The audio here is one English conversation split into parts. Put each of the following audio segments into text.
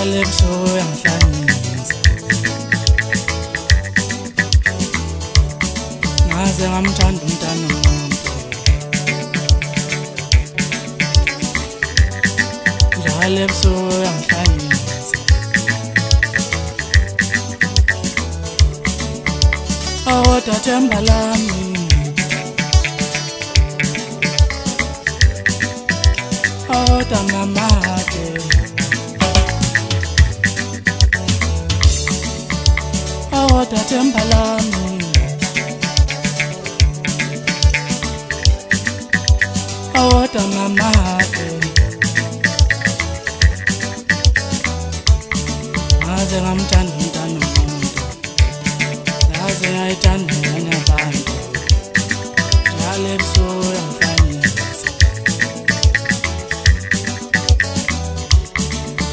njalo ebusuku uyangihlanganisa ngaze ngamthanda umntana umuntu njalo ebusuku uyangihlanganisa awodwa themba lami awodwa mamake awodwa themba lami awodwa mamake ngaze ngamthanda umntana umuntu ngaze ngayithanda abanye abantu njalo ebusuku uyangihlanganisa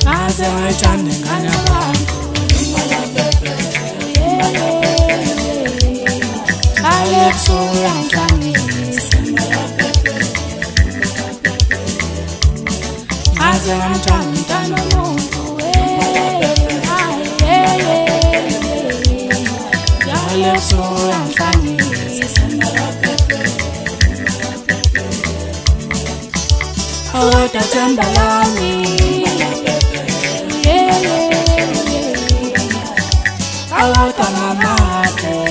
ngaze ngayithanda abanye abantu njalo ebusuku uyangihlanganisa ngaze ngamthanda umntana umuntu njalo ebusuku uyangihlanganisa awodwa themba lami awodwa mamake